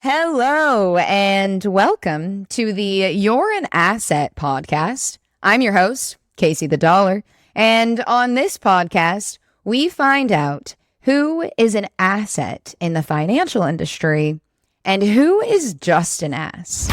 Hello and welcome to the You're an Asset podcast. I'm your host, Casey the Dollar, and on this podcast, we find out who is an asset in the financial industry and who is just an ass.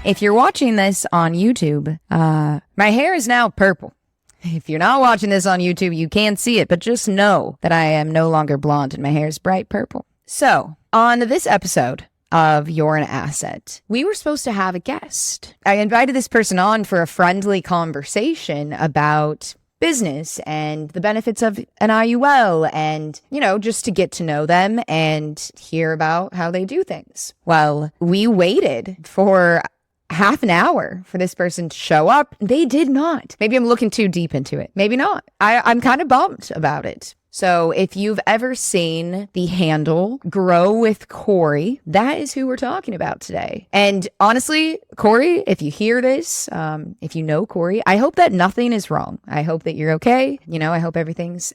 If you're watching this on YouTube, my hair is now purple. If you're not watching this on YouTube, you can't see it, but just know that I am no longer blonde and my hair is bright purple. So, on this episode of You're an Asset, we were supposed to have a guest. I invited this person on for a friendly conversation about business and the benefits of an IUL and, just to get to know them and hear about how they do things. Well, we waited for half an hour for this person to show up. They did not. Maybe I'm looking too deep into it. Maybe not. I'm kind of bummed about it. So if you've ever seen the handle Grow with Corey, that is who we're talking about today. And honestly, Corey, if you hear this, if you know Corey, I hope that nothing is wrong. I hope that you're okay. I hope everything's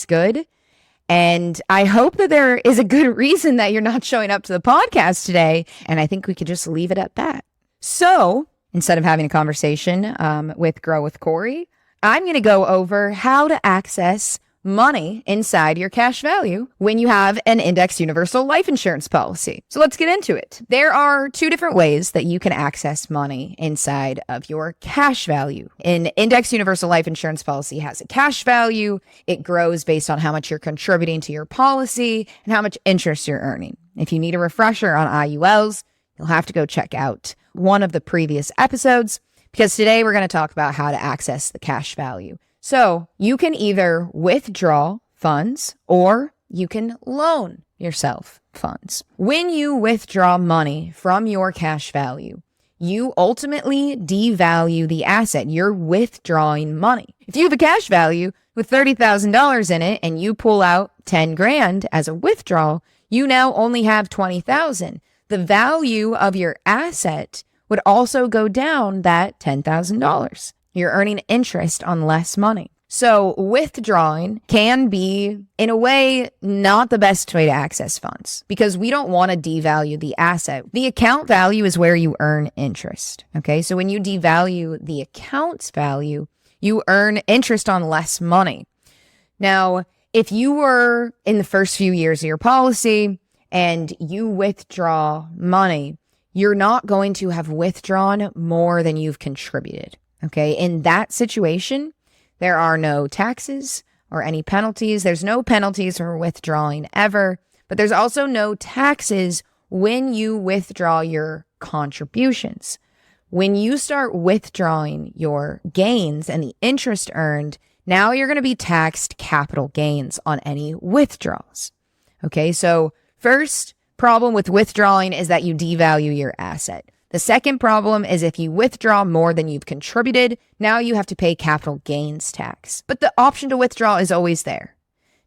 good. And I hope that there is a good reason that you're not showing up to the podcast today. And I think we could just leave it at that. So instead of having a conversation with Grow with Corey, I'm going to go over how to access money inside your cash value when you have an indexed universal life insurance policy. So let's get into it. There are two different ways that you can access money inside of your cash value. An indexed universal life insurance policy has a cash value. It grows based on how much you're contributing to your policy and how much interest you're earning. If you need a refresher on IULs, you'll have to go check out one of the previous episodes, because today we're going to talk about how to access the cash value. So you can either withdraw funds or you can loan yourself funds. When you withdraw money from your cash value, you ultimately devalue the asset. You're withdrawing money. If you have a cash value with $30,000 in it and you pull out 10 grand as a withdrawal, you now only have 20,000. The value of your asset would also go down that $10,000. You're earning interest on less money. So withdrawing can be, in a way, not the best way to access funds because we don't want to devalue the asset. The account value is where you earn interest. Okay, so when you devalue the account's value, you earn interest on less money. Now, if you were in the first few years of your policy and you withdraw money, you're not going to have withdrawn more than you've contributed. Okay, in that situation, there are no taxes or any penalties. There's no penalties for withdrawing ever, but there's also no taxes when you withdraw your contributions. When you start withdrawing your gains and the interest earned, now you're going to be taxed capital gains on any withdrawals. Okay, so first problem with withdrawing is that you devalue your asset. The second problem is if you withdraw more than you've contributed, now you have to pay capital gains tax. But the option to withdraw is always there.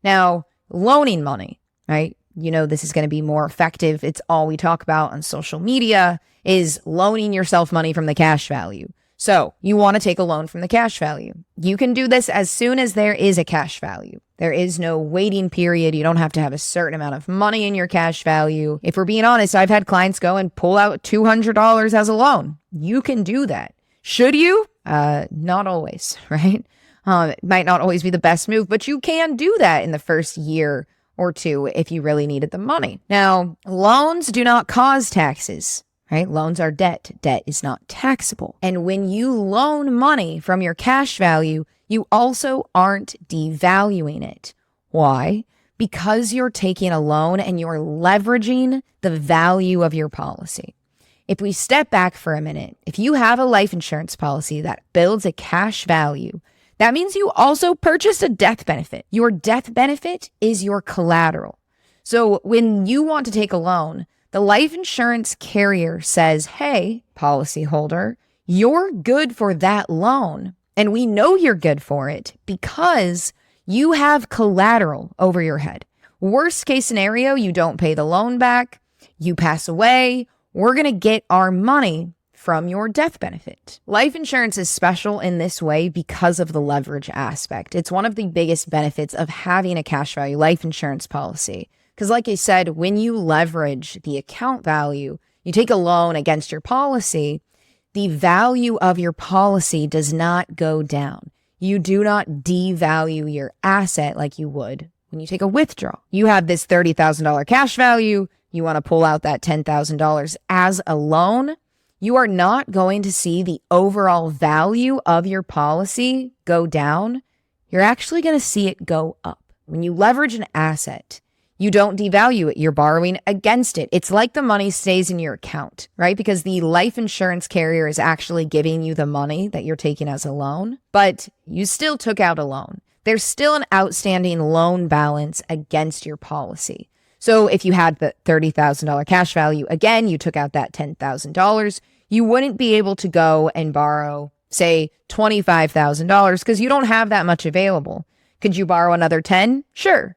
Now, loaning money, right? This is going to be more effective. It's all we talk about on social media is loaning yourself money from the cash value. So you want to take a loan from the cash value. You can do this as soon as there is a cash value. There is no waiting period. You don't have to have a certain amount of money in your cash value. If we're being honest, I've had clients go and pull out $200 as a loan. You can do that. Should you? Not always, right? It might not always be the best move, but you can do that in the first year or two if you really needed the money. Now, loans do not cause taxes. Right? Loans are debt. Debt is not taxable. And when you loan money from your cash value, you also aren't devaluing it. Why? Because you're taking a loan and you're leveraging the value of your policy. If we step back for a minute, if you have a life insurance policy that builds a cash value, that means you also purchased a death benefit. Your death benefit is your collateral. So when you want to take a loan, the life insurance carrier says, hey, policyholder, you're good for that loan. And we know you're good for it because you have collateral over your head. Worst case scenario, you don't pay the loan back, you pass away, we're going to get our money from your death benefit. Life insurance is special in this way because of the leverage aspect. It's one of the biggest benefits of having a cash value life insurance policy. Because like I said, when you leverage the account value, you take a loan against your policy, the value of your policy does not go down. You do not devalue your asset like you would when you take a withdrawal. You have this $30,000 cash value, you want to pull out that $10,000 as a loan, you are not going to see the overall value of your policy go down. You're actually going to see it go up. When you leverage an asset, you don't devalue it. You're borrowing against it. It's like the money stays in your account, right? Because the life insurance carrier is actually giving you the money that you're taking as a loan, but you still took out a loan. There's still an outstanding loan balance against your policy. So if you had the $30,000 cash value, again, you took out that $10,000, you wouldn't be able to go and borrow, say, $25,000 because you don't have that much available. Could you borrow another 10? Sure.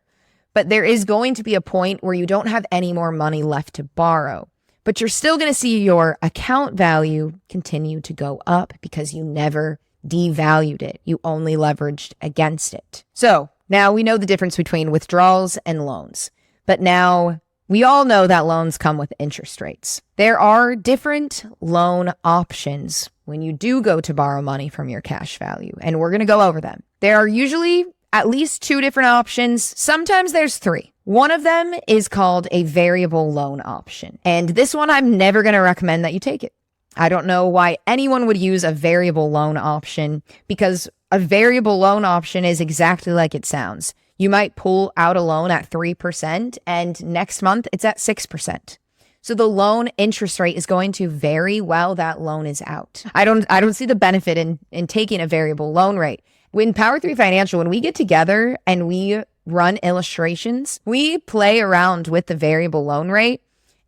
But there is going to be a point where you don't have any more money left to borrow. But you're still going to see your account value continue to go up because you never devalued it. You only leveraged against it. So now we know the difference between withdrawals and loans. But now we all know that loans come with interest rates. There are different loan options when you do go to borrow money from your cash value, and we're going to go over them. There are usually at least 2 different options. Sometimes there's 3. One of them is called a variable loan option. And this one, I'm never going to recommend that you take it. I don't know why anyone would use a variable loan option, because a variable loan option is exactly like it sounds. You might pull out a loan at 3% and next month it's at 6%. So the loan interest rate is going to vary while that loan is out. I don't see the benefit in taking a variable loan rate. When Power 3 Financial, when we get together and we run illustrations, we play around with the variable loan rate,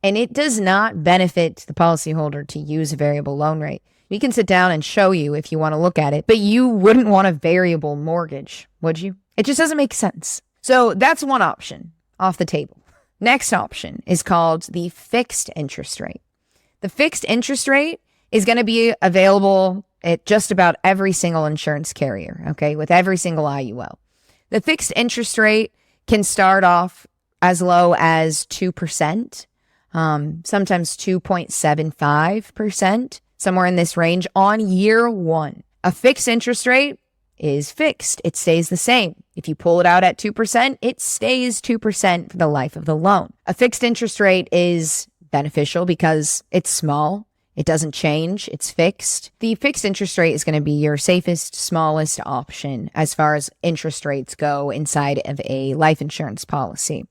and it does not benefit the policyholder to use a variable loan rate. We can sit down and show you if you want to look at it, but you wouldn't want a variable mortgage, would you? It just doesn't make sense. So that's one option off the table. Next option is called the fixed interest rate. The fixed interest rate is going to be available at just about every single insurance carrier, okay, with every single IUL. The fixed interest rate can start off as low as 2%, sometimes 2.75%, somewhere in this range on year one. A fixed interest rate is fixed. It stays the same. If you pull it out at 2%, it stays 2% for the life of the loan. A fixed interest rate is beneficial because it's small. It doesn't change. It's fixed. The fixed interest rate is going to be your safest, smallest option as far as interest rates go inside of a life insurance policy.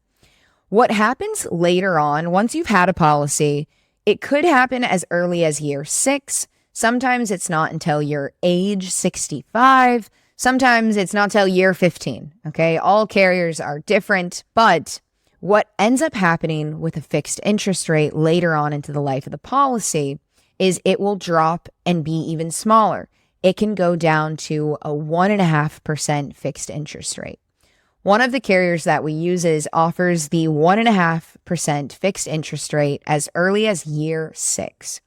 What happens later on, once you've had a policy, it could happen as early as year 6. Sometimes it's not until your age 65. Sometimes it's not till year 15. Okay, all carriers are different, but what ends up happening with a fixed interest rate later on into the life of the policy is it will drop and be even smaller. It can go down to a 1.5% fixed interest rate. One of the carriers that we use offers the 1.5% fixed interest rate as early as year 6.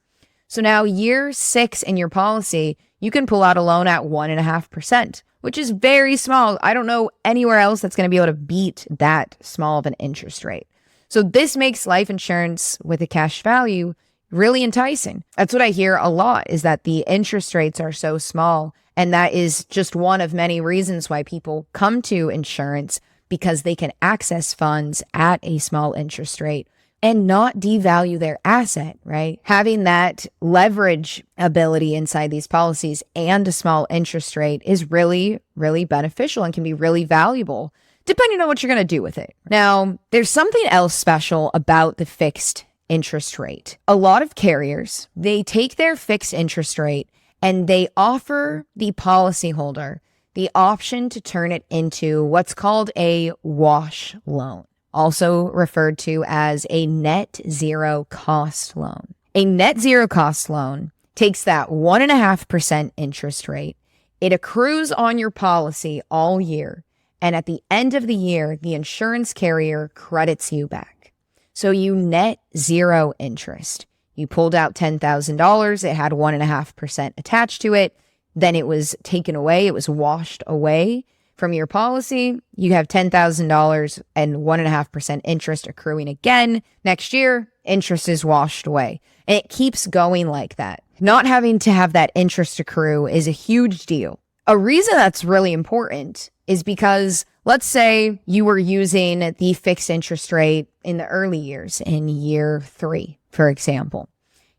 So now year 6 in your policy, you can pull out a loan at 1.5%, which is very small. I don't know anywhere else that's going to be able to beat that small of an interest rate. So this makes life insurance with a cash value really enticing. That's what I hear a lot, is that the interest rates are so small. And that is just one of many reasons why people come to insurance, because they can access funds at a small interest rate and not devalue their asset, right? Having that leverage ability inside these policies and a small interest rate is really, really beneficial and can be really valuable depending on what you're going to do with it. Now, there's something else special about the fixed interest rate. A lot of carriers, they take their fixed interest rate and they offer the policyholder the option to turn it into what's called a wash loan, also referred to as a net zero cost loan. A net zero cost loan takes that 1.5% interest rate. It accrues on your policy all year. And at the end of the year, the insurance carrier credits you back. So you net zero interest. You pulled out $10,000. It had 1.5% attached to it. Then it was taken away. It was washed away from your policy. You have $10,000 and 1.5% interest accruing again. Next year, interest is washed away. And it keeps going like that. Not having to have that interest accrue is a huge deal. A reason that's really important is because let's say you were using the fixed interest rate in the early years, in year 3, for example.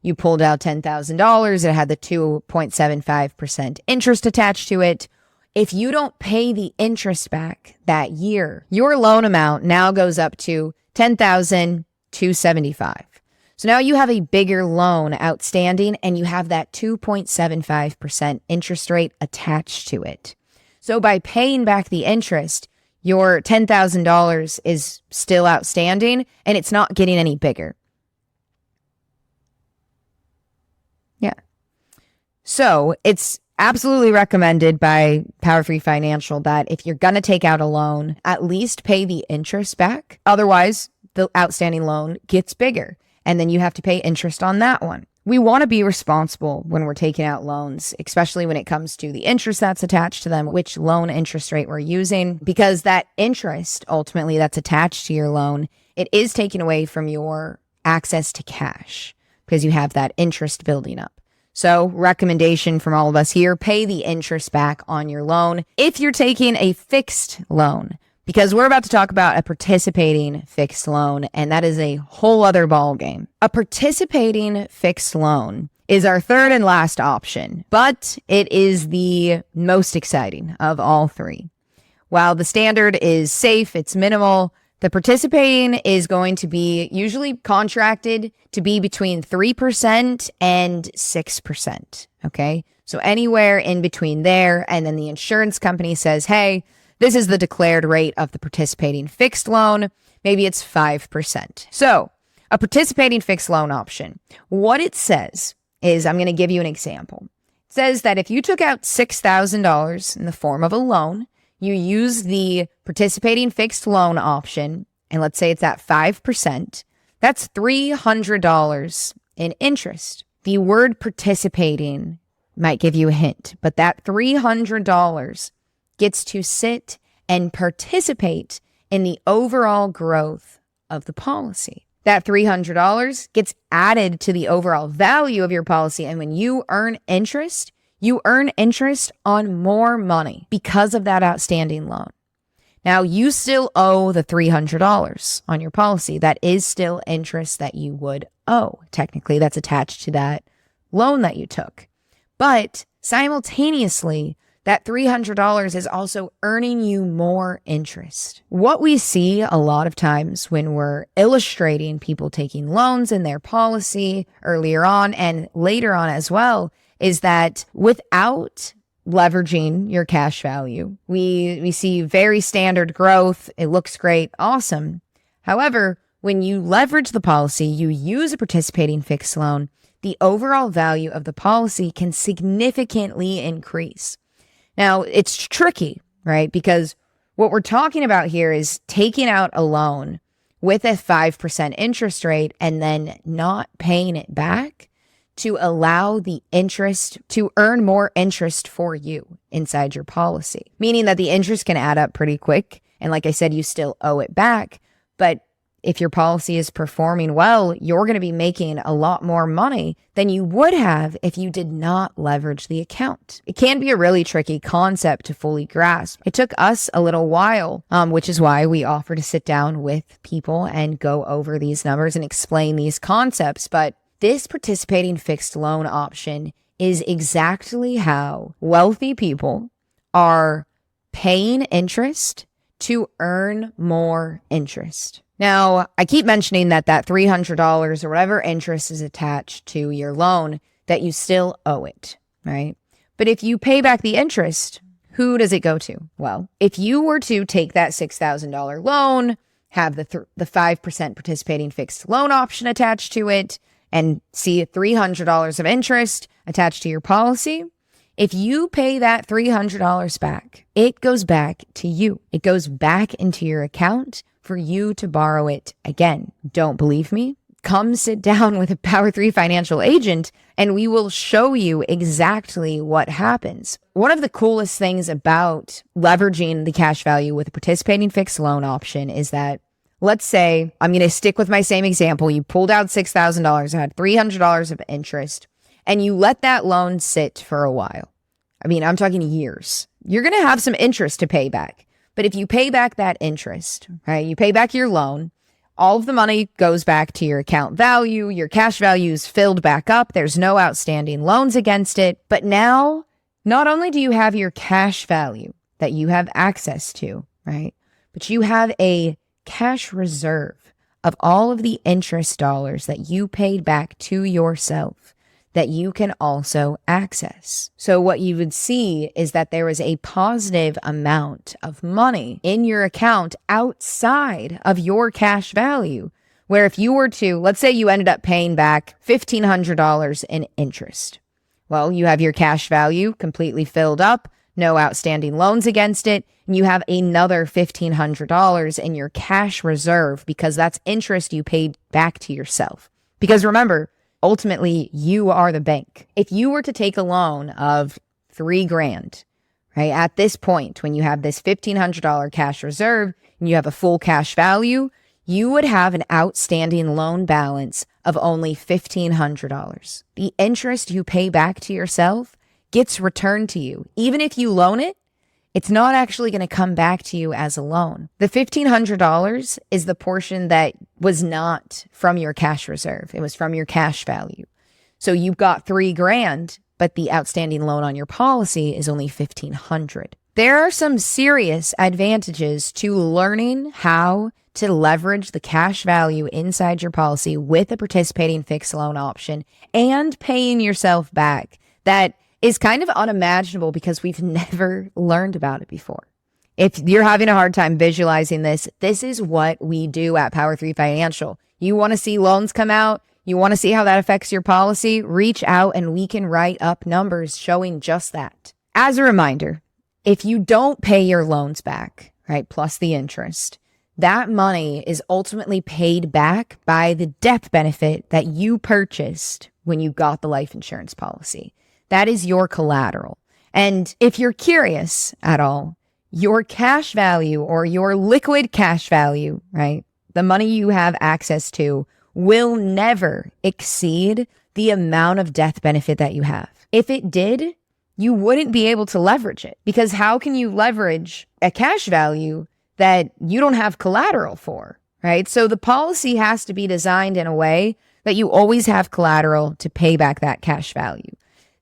You pulled out $10,000. It had the 2.75% interest attached to it. If you don't pay the interest back that year, your loan amount now goes up to $10,275. So now you have a bigger loan outstanding and you have that 2.75% interest rate attached to it. So by paying back the interest, your $10,000 is still outstanding and it's not getting any bigger. Yeah. So it's absolutely recommended by Power Free Financial that if you're going to take out a loan, at least pay the interest back. Otherwise, the outstanding loan gets bigger and then you have to pay interest on that one. We want to be responsible when we're taking out loans, especially when it comes to the interest that's attached to them, which loan interest rate we're using, because that interest ultimately that's attached to your loan, it is taken away from your access to cash because you have that interest building up. So recommendation from all of us here, pay the interest back on your loan if you're taking a fixed loan, because we're about to talk about a participating fixed loan, and that is a whole other ball game. A participating fixed loan is our third and last option, but it is the most exciting of all three. While the standard is safe, it's minimal, the participating is going to be usually contracted to be between 3% and 6%, okay? So anywhere in between there, and then the insurance company says, hey, this is the declared rate of the participating fixed loan. Maybe it's 5%. So a participating fixed loan option, what it says is, I'm going to give you an example. It says that if you took out $6,000 in the form of a loan, you use the participating fixed loan option, and let's say it's at 5%, that's $300 in interest. The word participating might give you a hint, but that $300 gets to sit and participate in the overall growth of the policy. That $300 gets added to the overall value of your policy, and when you earn interest on more money because of that outstanding loan. Now, you still owe the $300 on your policy. That is still interest that you would owe. Technically, that's attached to that loan that you took. But simultaneously, that $300 is also earning you more interest. What we see a lot of times when we're illustrating people taking loans in their policy earlier on and later on as well is that without leveraging your cash value, we see very standard growth. It looks great. Awesome. However, when you leverage the policy, you use a participating fixed loan, the overall value of the policy can significantly increase. Now, it's tricky, right? Because what we're talking about here is taking out a loan with a 5% interest rate and then not paying it back to allow the interest to earn more interest for you inside your policy, meaning that the interest can add up pretty quick. And like I said, you still owe it back. But if your policy is performing well, you're going to be making a lot more money than you would have if you did not leverage the account. It can be a really tricky concept to fully grasp. It took us a little while, which is why we offer to sit down with people and go over these numbers and explain these concepts. But this participating fixed loan option is exactly how wealthy people are paying interest to earn more interest. Now, I keep mentioning that $300 or whatever interest is attached to your loan, that you still owe it, right? But if you pay back the interest, who does it go to? Well, if you were to take that $6,000 loan, have the 5% participating fixed loan option attached to it, and see $300 of interest attached to your policy, If you pay that $300 back, it goes back to you. It goes back into your account for you to borrow it again. Don't believe me? Come sit down with a Power 3 financial agent and we will show you exactly what happens. One of the coolest things about leveraging the cash value with a participating fixed loan option is that, let's say, I'm going to stick with my same example. You pulled out $6,000, had $300 of interest, and you let that loan sit for a while. I mean, I'm talking years. You're going to have some interest to pay back. But if you pay back that interest, right, you pay back your loan, all of the money goes back to your account value. Your cash value is filled back up. There's no outstanding loans against it. But now, not only do you have your cash value that you have access to, right, but you have a cash reserve of all of the interest dollars that you paid back to yourself that you can also access. So what you would see is that there is a positive amount of money in your account outside of your cash value, where if you were to, let's say you ended up paying back $1,500 in interest. Well, you have your cash value completely filled up, no outstanding loans against it, and you have another $1,500 in your cash reserve because that's interest you paid back to yourself. Because remember, ultimately, you are the bank. If you were to take a loan of $3,000, right, at this point, when you have this $1,500 cash reserve and you have a full cash value, you would have an outstanding loan balance of only $1,500. The interest you pay back to yourself gets returned to you. Even if you loan it, it's not actually going to come back to you as a loan. The $1,500 is the portion that was not from your cash reserve. It was from your cash value. So you've got $3,000, but the outstanding loan on your policy is only $1,500. There are some serious advantages to learning how to leverage the cash value inside your policy with a participating fixed loan option and paying yourself back. That is kind of unimaginable because we've never learned about it before. If you're having a hard time visualizing this, this is what we do at Power 3 Financial. You want to see loans come out? You want to see how that affects your policy? Reach out and we can write up numbers showing just that. As a reminder, if you don't pay your loans back, right, plus the interest, that money is ultimately paid back by the death benefit that you purchased when you got the life insurance policy. That is your collateral. And if you're curious at all, your cash value or your liquid cash value, right, the money you have access to will never exceed the amount of death benefit that you have. If it did, you wouldn't be able to leverage it, because how can you leverage a cash value that you don't have collateral for, right? So the policy has to be designed in a way that you always have collateral to pay back that cash value.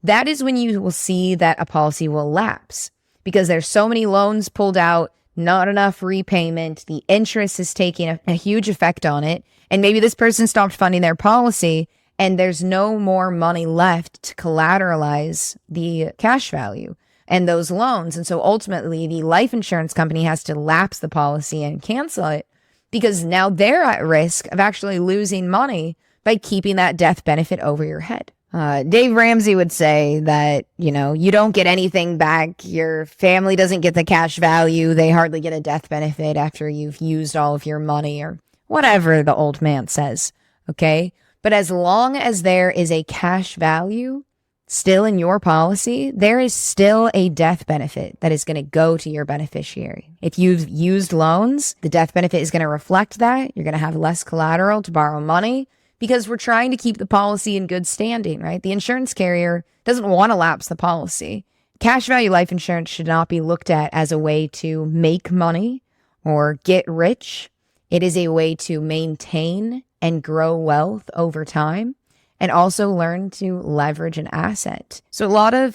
That is when you will see that a policy will lapse, because there's so many loans pulled out, not enough repayment, the interest is taking a huge effect on it, and maybe this person stopped funding their policy and there's no more money left to collateralize the cash value and those loans. And so ultimately the life insurance company has to lapse the policy and cancel it, because now they're at risk of actually losing money by keeping that death benefit over your head. Dave Ramsey would say that, you don't get anything back. Your family doesn't get the cash value. They hardly get a death benefit after you've used all of your money, or whatever the old man says. Okay. But as long as there is a cash value still in your policy, there is still a death benefit that is going to go to your beneficiary. If you've used loans, the death benefit is going to reflect that. You're going to have less collateral to borrow money, because we're trying to keep the policy in good standing, right? The insurance carrier doesn't want to lapse the policy. Cash value life insurance should not be looked at as a way to make money or get rich. It is a way to maintain and grow wealth over time, and also learn to leverage an asset. So a lot of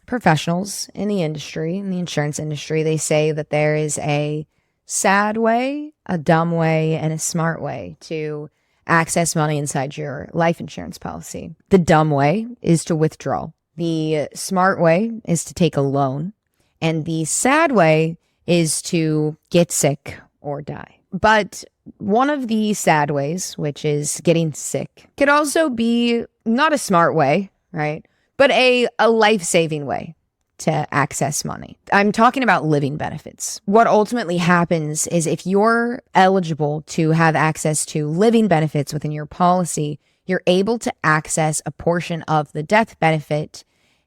professionals in the industry, in the insurance industry, they say that there is a sad way, a dumb way, and a smart way to access money inside your life insurance policy. The dumb way is to withdraw. The smart way is to take a loan. And the sad way is to get sick or die. But one of the sad ways, which is getting sick, could also be not a smart way, right? but a life-saving way to access money. I'm talking about living benefits. What ultimately happens is if you're eligible to have access to living benefits within your policy, you're able to access a portion of the death benefit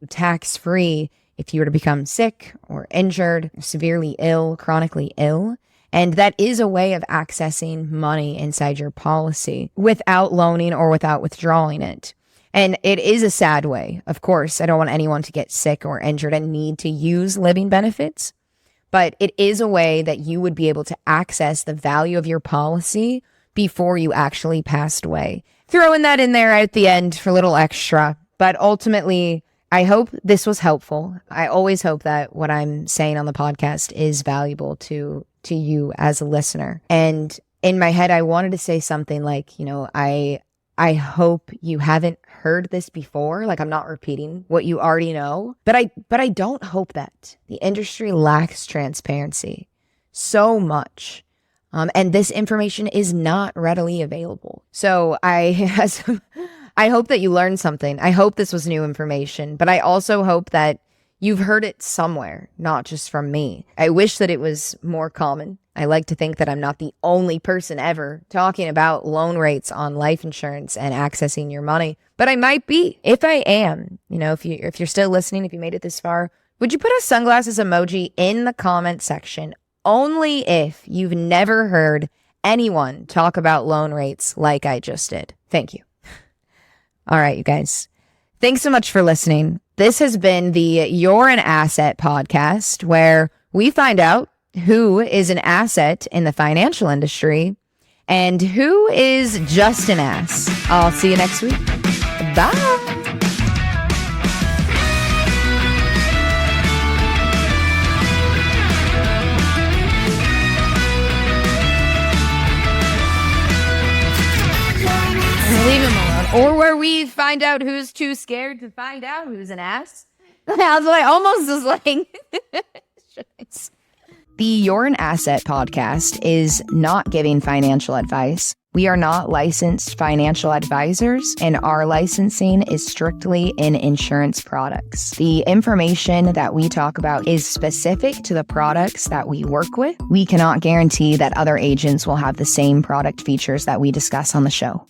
tax-free if you were to become sick or injured, severely ill, chronically ill. And that is a way of accessing money inside your policy without loaning or without withdrawing it. And it is a sad way. Of course, I don't want anyone to get sick or injured and need to use living benefits, but it is a way that you would be able to access the value of your policy before you actually passed away. Throwing that in there at the end for a little extra, but ultimately, I hope this was helpful. I always hope that what I'm saying on the podcast is valuable to you as a listener. And in my head, I wanted to say something like, I hope you haven't heard this before. Like, I'm not repeating what you already know, but I don't hope that. The industry lacks transparency so much. And this information is not readily available. So I hope that you learned something. I hope this was new information, but I also hope that you've heard it somewhere, not just from me. I wish that it was more common. I like to think that I'm not the only person ever talking about loan rates on life insurance and accessing your money, but I might be. If I am, if you're still listening, if you made it this far, would you put a sunglasses emoji in the comment section only if you've never heard anyone talk about loan rates like I just did? Thank you. All right, you guys. Thanks so much for listening. This has been the You're an Asset podcast, where we find out who is an asset in the financial industry and who is just an ass. I'll see you next week. Bye. Leave him alone. Or where we find out who's too scared to find out who's an ass. I almost was like... The You're an Asset podcast is not giving financial advice. We are not licensed financial advisors, and our licensing is strictly in insurance products. The information that we talk about is specific to the products that we work with. We cannot guarantee that other agents will have the same product features that we discuss on the show.